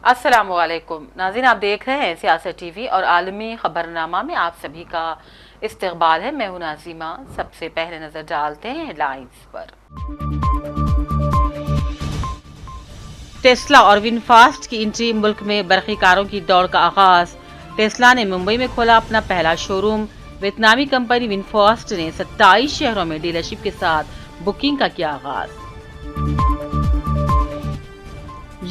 अस्सलाम वालेकुम नाज़रीन, आप देख रहे हैं सियासत टीवी और आलमी खबरनामा में आप सभी का इस्तकबाल है। मैं हूं नाज़िमा। सबसे पहले नजर डालते हैं हेडलाइंस पर। टेस्ला और विनफास्ट की एंट्री, मुल्क में बरक़ी कारों की दौड़ का आगाज। टेस्ला ने मुंबई में खोला अपना पहला शोरूम। वियतनामी कंपनी विनफास्ट ने 27 शहरों में डीलरशिप के साथ बुकिंग का किया आगाज।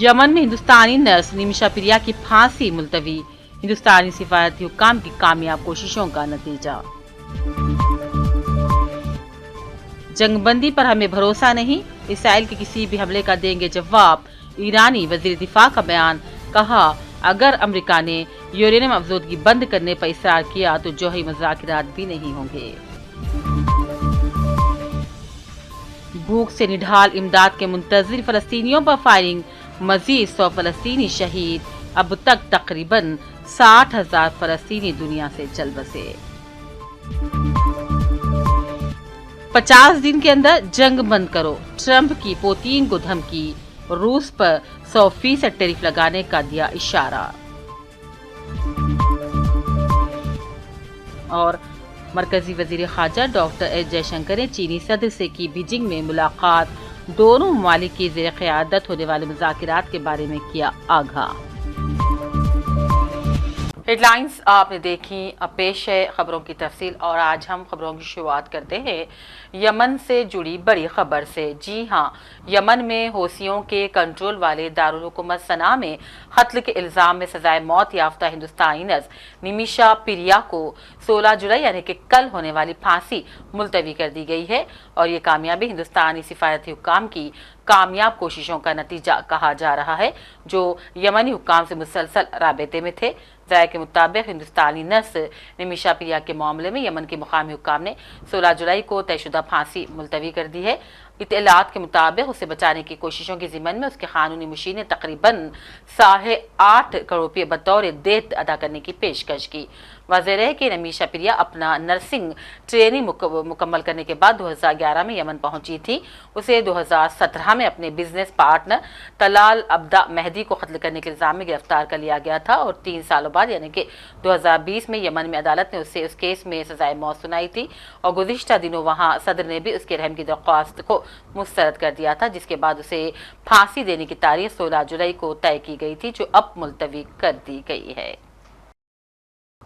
यमन में हिंदुस्तानी नर्स निमिषा पिरिया की फांसी मुलतवी, हिंदुस्तानी सिफारती हुक्काम की कामयाब कोशिशों का नतीजा। जंगबंदी पर हमें भरोसा नहीं, इसराइल के किसी भी हमले का देंगे जवाब, ईरानी वजीर दिफा का बयान। कहा, अगर अमेरिका ने यूरेनियम अफजोदगी बंद करने पर इसरार किया तो जौहरी मुज़ाकरात भी नहीं होंगे। भूख से निढाल इमदाद के मुंतज़िर फलस्तीनियों पर फायरिंग, मजीद 100 फलस्तीनी शहीद। अब तक तकरीबन 60,000 फलस्तीनी दुनिया से चल बसे। 50 दिन के अंदर जंग बंद करो, ट्रंप की पुतिन को धमकी। रूस पर 100% टैरिफ लगाने का दिया इशारा। और मरकजी वजीर खारजा डॉक्टर एस जयशंकर ने चीनी सदर से की बीजिंग में मुलाकात। दोनों ममालिक की ज़ेर क़यादत होने वाले मुज़ाकरात के बारे में किया आगाह। हेडलाइंस आपने देखी। अब पेश है खबरों की तफसील और आज हम खबरों की शुरुआत करते हैं यमन से जुड़ी बड़ी खबर से। जी हां, यमन में हौसियों के कंट्रोल वाले दारुल हुकूमत सना में कत्ल के इल्ज़ाम में सजाए मौत याफ्ता हिंदुस्तानी नर्स निमिषा पिरिया को 16 जुलाई यानी कि कल होने वाली फांसी मुलतवी कर दी गई है और ये कामयाबी हिंदुस्तानी सिफारती हुक्काम की कामयाब कोशिशों का नतीजा कहा जा रहा है, जो यमनी हुक्काम से मुसलसल राबते में थे। ज़ाया के मुताबिक हिंदुस्तानी नर्स निमिषा पिरिया के मामले में यमन के मुकामी हुक्काम ने 16 जुलाई को तयशुदा फांसी मुलतवी कर दी है। इत्तलात के मुताबिक उसे बचाने की कोशिशों के ज़िम्मन में उसके कानूनी मुशीर ने तकरीबन 8.5 करोड़ रुपये बतौर देत अदा करने की पेशकश की। वाज़ेह है कि निमिषा पिरिया अपना नर्सिंग ट्रेनिंग मुकम्मल करने के बाद 2011 में यमन पहुंची थी। उसे 2017 में अपने बिजनेस पार्टनर तलाल अब्दा मेहदी को कत्ल करने के इल्ज़ाम में गिरफ्तार कर लिया गया था और 3 सालों बाद यानी कि 2020 में यमन में अदालत ने उसे उस केस में सजाए मौत सुनाई थी और गुज़िश्ता दिनों वहां सदर ने भी उसके रहम की दरख्वास्त को मुस्तरद कर दिया था, जिसके बाद उसे फांसी देने की तारीख 16 जुलाई को तय की गई थी, जो अब मुलतवी कर दी गई है।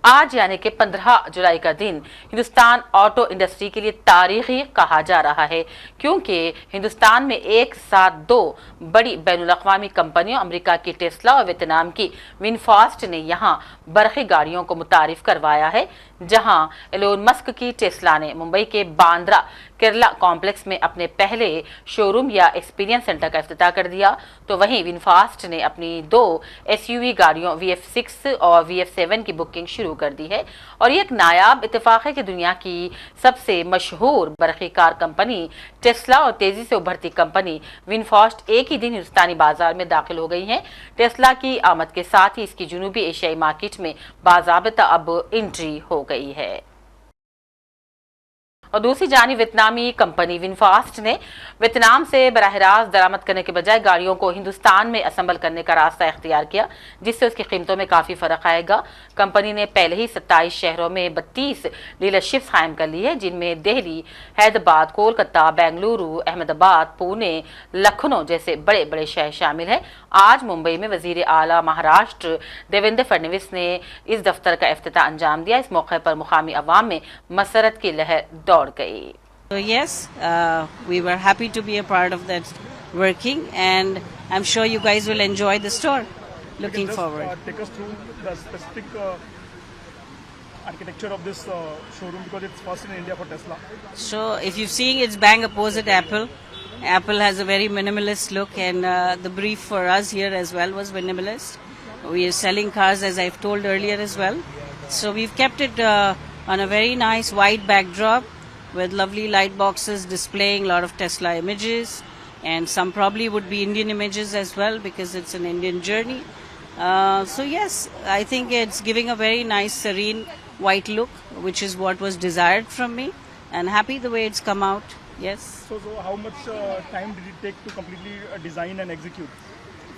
आज यानी कि 15 जुलाई का दिन हिंदुस्तान ऑटो इंडस्ट्री के लिए तारीखी कहा जा रहा है, क्योंकि हिंदुस्तान में एक साथ 2 बड़ी बैनुल-अक़वामी कंपनियों अमेरिका की टेस्ला और वियतनाम की विनफास्ट ने यहां बरक़ी गाड़ियों को मुतारिफ करवाया है। जहां एलोन मस्क की टेस्ला ने मुंबई के बांद्रा केरला कॉम्प्लेक्स में अपने पहले शोरूम या एक्सपीरियंस सेंटर का इफ्तिताह कर दिया, तो वहीं विनफास्ट ने अपनी 2 SUV गाड़ियों VF6 और VF7 की बुकिंग शुरू कर दी है। और ये एक नायाब इत्तेफाक है कि दुनिया की सबसे मशहूर बरक़ी कार कंपनी टेस्ला और तेजी से उभरती कंपनी विनफास्ट एक ही दिन हिंदुस्तानी बाजार में दाखिल हो गई हैं। टेस्ला की आमद के साथ ही इसकी जनूबी एशियाई मार्केट में बाज़ाबिता अब एंट्री हो गई है। और दूसरी जानिब वियतनामी कंपनी विनफास्ट ने वियतनाम से बराह रास्त दरामद करने के बजाय गाड़ियों को हिंदुस्तान में असम्बल करने का रास्ता इख्तियार किया, जिससे उसकी कीमतों में काफ़ी फ़र्क आएगा। कंपनी ने पहले ही 27 शहरों में 32 डीलरशिप्स कायम कर ली है, जिनमें दिल्ली, हैदराबाद, कोलकाता, बेंगलुरु, अहमदाबाद, पुणे, लखनऊ जैसे बड़े बड़े शहर शामिल हैं। आज मुंबई में वजीर आला महाराष्ट्र देवेंद्र फडणवीस ने इस दफ्तर का इफ्तिताह अंजाम दिया। इस मौके पर मुकामी अवाम में मसरत की लहर दौड़ गई। So yes, we were happy to be a part of that working, and I'm sure you guys will enjoy the store. Looking forward. Take us through the specific architecture of this showroom, because it's first in India for Tesla. So if you're seeing, it's bang opposite Apple. Apple has a very minimalist look, and the brief for us here as well was minimalist. We are selling cars, as I've told earlier as well. So we've kept it on a very nice white backdrop with lovely light boxes displaying a lot of Tesla images, and some probably would be Indian images as well, because it's an Indian journey. So yes, I think it's giving a very nice serene white look, which is what was desired from me, and happy the way it's come out. Yes. So how much time did it take to completely design and execute?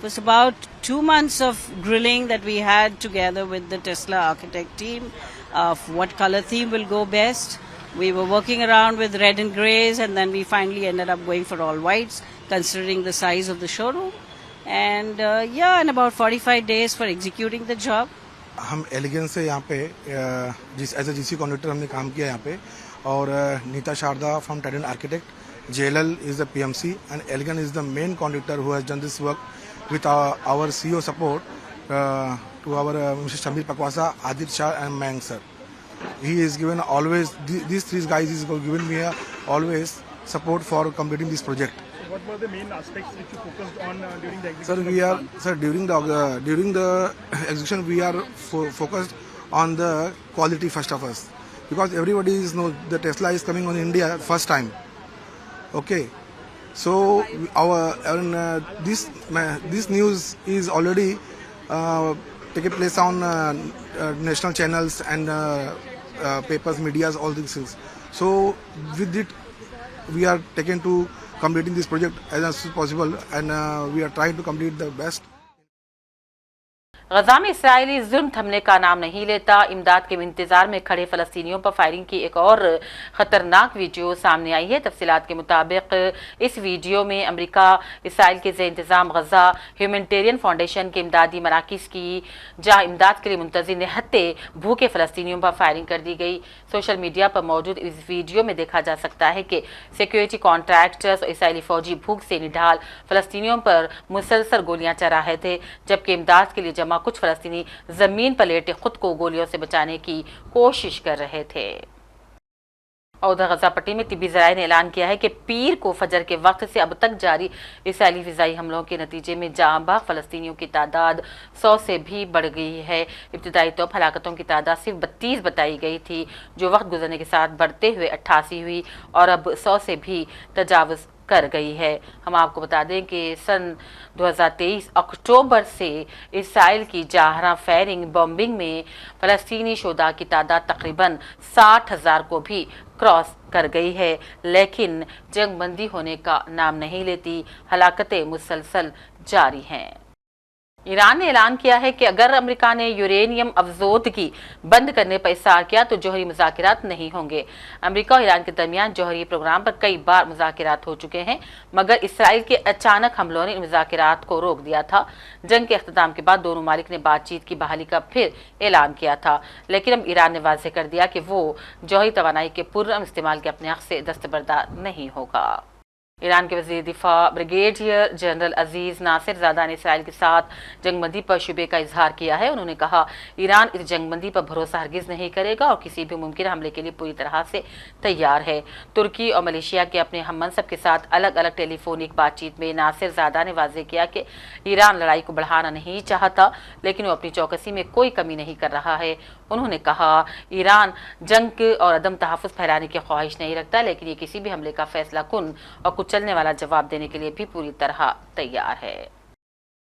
was about 2 months of grilling that we had together with the Tesla architect team of what color theme will go best. We were working around with red and grays, and then we finally ended up going for all whites, considering the size of the showroom. And and about 45 days for executing the job. हम elegance से यहाँ पे as a GC contractor हमने काम किया यहाँ पे, और Nita Sharda from Titan architect, JLL is the PMC, and Elegant is the main contractor who has done this work with our CEO support to our Mr. Shamir Pakwasa, Adit Shah and Mang sir. He is given always, these three guys is given me always support for completing this project. So what were the main aspects which you focused on during the execution? Sir, during the execution we are focused on the quality first of us, because everybody knows the Tesla is coming on India first time. Okay, so this news is already taken place on national channels and papers, medias, all these things. So with it, we are taken to completing this project as soon as possible, and we are trying to complete the best. गजा में Israeli जुल्म थमने का नाम नहीं लेता। इमदाद के इंतजार में खड़े फलस्तीनियों पर फायरिंग की एक और खतरनाक वीडियो सामने आई है। तफसीलात के मुताबिक इस वीडियो में अमेरिका इसराइल के ज़ेर इंतज़ाम गजा ह्यूमैनिटेरियन फाउंडेशन के इमदादी मराकिज़ की, जहां इमदाद के लिए मुंतज़िर निहत्ते भूखे फलस्तीनियों पर फायरिंग कर दी गई। सोशल मीडिया पर मौजूद इस वीडियो में देखा जा सकता है कि सिक्योरिटी कॉन्ट्रैक्टर्स और इसराइली फौजी भूख से निढाल फलस्तीनियों पर मुसलसल गोलियां चला रहे थे, जबकि इमदाद के लिए जमा कुछ फलस्तीनी जमीन पर लेटे खुद को गोलियों से बचाने की कोशिश कर रहे थे। और उधर गजा पट्टी में तिब्बी ज़राए ने ऐलान किया है कि पीर को फजर के वक्त से अब तक जारी इसराइली फिजाई हमलों के नतीजे में जाँ बहक फलस्तीनियों की तादाद 100 से भी बढ़ गई है। इब्तिदाई तौर पर हलाकतों की तादाद सिर्फ 32 बताई गई थी, जो वक्त गुजरने के साथ बढ़ते हुए 88 हुई और अब 100 से भी तजावुज़ कर गई है। हम आपको बता दें कि सन 2023 अक्टूबर से इसराइल की जाहरा फायरिंग बॉम्बिंग में फ़लस्तीनी शोधा की तादाद तकरीबन 60,000 को भी क्रॉस कर गई है, लेकिन जंगबंदी होने का नाम नहीं लेती। हलाकतें मुसलसल जारी हैं। ईरान ने ऐलान किया है कि अगर अमेरिका ने यूरेनियम अफजोदगी बंद करने पर इस्रार किया तो जौहरी मुज़ाकरात नहीं होंगे। अमेरिका और ईरान के दरमियान जौहरी प्रोग्राम पर कई बार मुज़ाकरात हो चुके हैं, मगर इसराइल के अचानक हमलों ने इन मुज़ाकरात को रोक दिया था। जंग के अख्ताम के बाद दोनों ममालिक ने बातचीत की बहाली का फिर ऐलान किया था, लेकिन अब ईरान ने वाज़ेह कर दिया कि वो जौहरी तवानाई के पुरअमन इस्तेमाल के अपने हक़ से दस्तबरदार नहीं होगा। ईरान के वज़ीर दिफा ब्रिगेडियर जनरल अजीज़ नासिर ज़ादा ने इसराइल के साथ जंगबंदी पर शुबे का इजहार किया है। उन्होंने कहा, ईरान इस जंगबंदी पर भरोसा हरगिज़ नहीं करेगा और किसी भी मुमकिन हमले के लिए पूरी तरह से तैयार है। तुर्की और मलेशिया के अपने हम मनसब के साथ अलग अलग टेलीफोनिक बातचीत में नासिर ज़ादा ने वाज़ेह किया कि ईरान लड़ाई को बढ़ाना नहीं चाहता, लेकिन वो अपनी चौकसी में कोई कमी नहीं कर रहा है। उन्होंने कहा, ईरान जंग और अदम तहफ़्फ़ुज़ फैलाने की ख्वाहिश नहीं रखता, लेकिन ये किसी भी हमले का फैसला कुन और कुचलने वाला जवाब देने के लिए भी पूरी तरह तैयार है।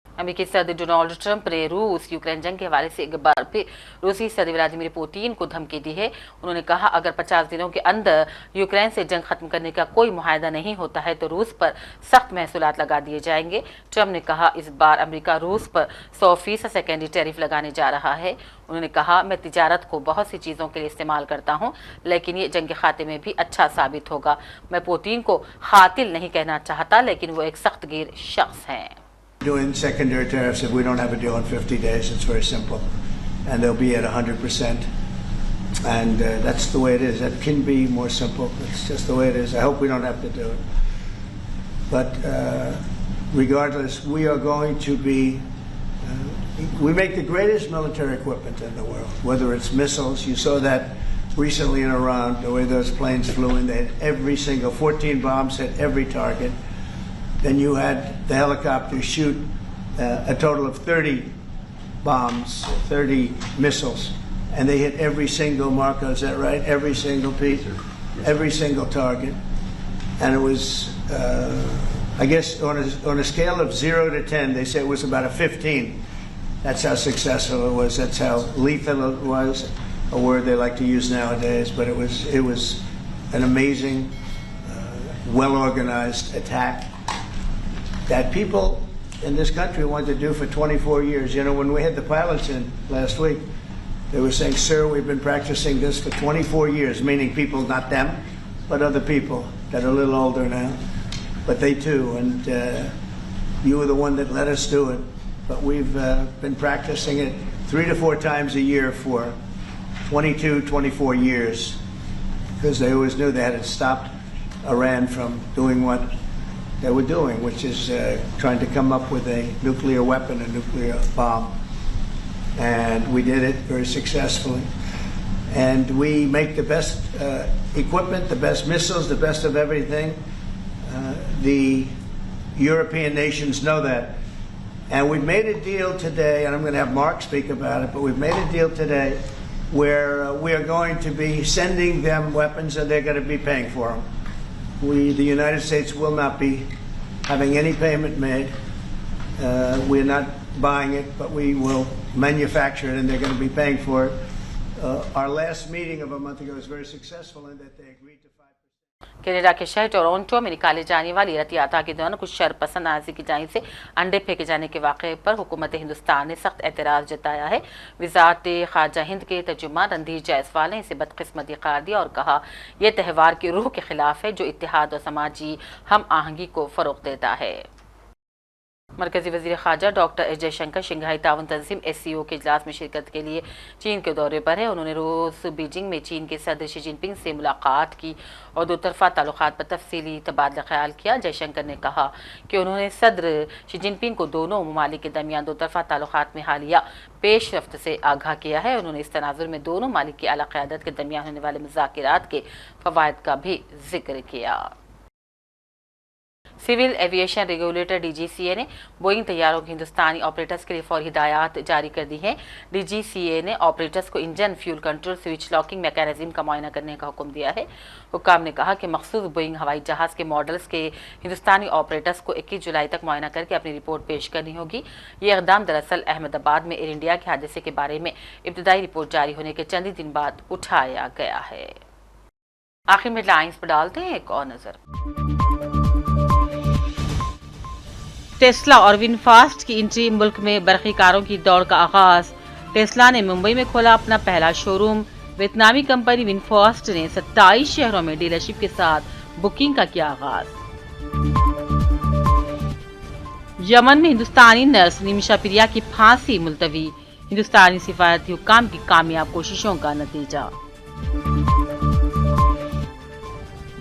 अमेरिकी सदर डोनाल्ड ट्रंप ने रूस यूक्रेन जंग के हवाले से एक बार फिर रूसी सदर व्लादिमीर पुतिन को धमकी दी है। उन्होंने कहा, अगर 50 दिनों के अंदर यूक्रेन से जंग खत्म करने का कोई मुआहदा नहीं होता है तो रूस पर सख्त महसूलात लगा दिए जाएंगे। ट्रंप ने कहा, इस बार अमेरिका रूस पर 100% सेकेंडरी टैरिफ लगाने जा रहा है। उन्होंने कहा, मैं तिजारत को बहुत सी चीज़ों के लिए इस्तेमाल करता हूँ, लेकिन ये जंग के खाते में भी अच्छा साबित होगा। मैं पुतिन को कातिल नहीं कहना चाहता, लेकिन वो एक सख्तगीर शख्स हैं। Doing secondary tariffs, if we don't have a deal in 50 days, it's very simple. And they'll be at 100%. And that's the way it is. That can be more simple. It's just the way it is. I hope we don't have to do it. But regardless, we are going to be, we make the greatest military equipment in the world, whether it's missiles. You saw that recently in Iran, the way those planes flew in. They hit every single, 14 bombs hit every target. Then you had the helicopters shoot a total of 30 bombs, 30 missiles, and they hit every single marker. Is that right? Every single piece, every single target. And it was, I guess, on a scale of 0 to 10, they say it was about a 15. That's how successful it was. That's how lethal it was. A word they like to use nowadays, but it was an amazing, well-organized attack that people in this country want to do for 24 years. You know, when we had the pilots in last week, they were saying, sir, we've been practicing this for 24 years, meaning people, not them, but other people that are a little older now. But they too, and you were the one that let us do it. But we've been practicing it 3 to 4 times a year for 22, 24 years, because they always knew they had stopped Iran from doing what they were doing, which is trying to come up with a nuclear weapon, a nuclear bomb. And we did it very successfully. And we make the best equipment, the best missiles, the best of everything. The European nations know that. And we've made a deal today, and I'm going to have Mark speak about it, but we've made a deal today where we are going to be sending them weapons and they're going to be paying for them. The United States will not be having any payment made. We're not buying it, but we will manufacture it and they're going to be paying for it. Our last meeting of a month ago was very successful in that they agreed to 5%. Canada के शहर Toronto में निकाले जाने वाली रथ यात्रा के दौरान कुछ शरपसंद आजी की जानिब से अंडे फेंके जाने के वाक़े पर हुकूमत हिंदुस्तान ने सख्त एतराज़ जताया है। वज़ारत ख़ारजा हिंद के तर्जुमान रणधीर जायसवाल ने इसे बदकिस्मती करार दिया और कहा यह त्यौहार की रूह के खिलाफ है जो इत्तेहाद और समाजी हम आहंगी को फ़रोग़ देता है। मरकजी वज़ीर ख़ारजा डॉक्टर एस जयशंकर शंघाई ताउन तंजीम SCO के इजलास में शिरकत के लिए चीन के दौरे पर है। उन्होंने रोज़ बीजिंग में चीन के सदर शी जिनपिंग से मुलाकात की और दो तरफ़ा ताल्लुक़ात पर तफसीली तबादला ख़याल किया। जयशंकर ने कहा कि उन्होंने सदर शी जिनपिंग को दोनों ममालिक के दरमियान दो तरफ़ा ताल्लुक़ात में हालिया पेश रफ्त से आगाह किया है। उन्होंने इस तनाज़ुर में दोनों मालिक की आला क़यादत के दरमियान होने वाले मुज़ाकिरात के फ़वाइद का भी ज़िक्र किया। सिविल एविएशन रेगुलेटर DGCA ने बोइंग तैयारों के हिंदुस्तानी ऑपरेटर्स के लिए फौरी हिदायत जारी कर दी है। DGCA ने ऑपरेटर्स को engine fuel control switch locking mechanism का मुआयना करने का हुक्म दिया है। हुक्काम ने कहा कि मखसूस बोइंग हवाई जहाज़ के मॉडल्स के हिंदुस्तानी ऑपरेटर्स को 21 जुलाई तक मुआयना करके अपनी रिपोर्ट पेश करनी होगी। ये इक़दाम दरअसल अहमदाबाद में एयर इंडिया के हादसे के बारे में इब्तदाई रिपोर्ट जारी होने के चंद ही दिन बाद उठाया गया है। आखिर में हेडलाइंस पर डालते हैं एक और नज़र। टेस्ला और विनफास्ट की एंट्री, मुल्क में बरक़ी कारों की दौड़ का आगाज। टेस्ला ने मुंबई में खोला अपना पहला शोरूम। वियतनामी कंपनी विनफास्ट ने 27 शहरों में डीलरशिप के साथ बुकिंग का किया आगाज। यमन में हिंदुस्तानी नर्स निमिषा प्रिया की फांसी मुलतवी, हिंदुस्तानी सिफारती हुक्काम की कामयाब कोशिशों का नतीजा।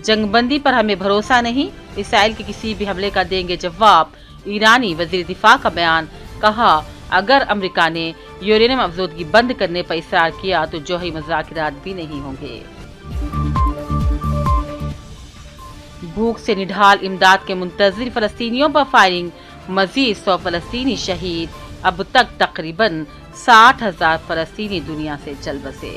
जंगबंदी पर हमें भरोसा नहीं, इसराइल के किसी भी हमले का देंगे जवाब, ईरानी वजीर दिफा का बयान। कहा अगर अमेरिका ने यूरेनियम अफजोदगी बंद करने पर इसरार किया तो जोही मुज़ाकिरात भी नहीं होंगे। भूख से निढाल इमदाद के मुंतज़िर फ़लस्तीनियों पर फायरिंग, मज़ीद 100 फ़लस्तीनी शहीद। अब तक तकरीबन 60,000 फ़लस्तीनी दुनिया से चल बसे।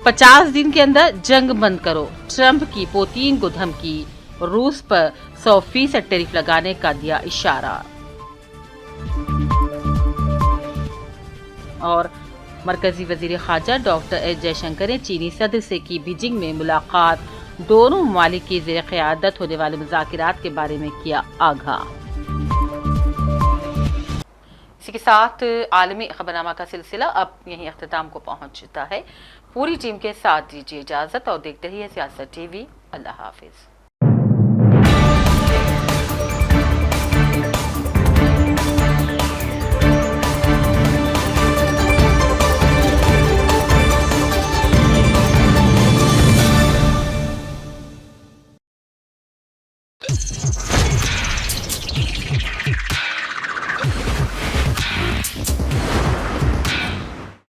50 दिन के अंदर जंग बंद करो, ट्रंप की पुतिन को धमकी। रूस पर 100% टैरिफ लगाने का दिया इशारा। और मरकजी वजीर ख़ारजा डॉक्टर एस जयशंकर ने चीनी सदर से की बीजिंग में मुलाकात। दोनों ममालिक की ज़ेर क़यादत होने वाले मुज़ाकिरात के बारे में किया आगाह। इसी के साथ आलमी खबरनामा का सिलसिला अब यहीं अख्ताम को पहुंचता है। पूरी टीम के साथ दीजिए इजाज़त और देखते रहिए सियासत TV। अल्लाह हाफिज़।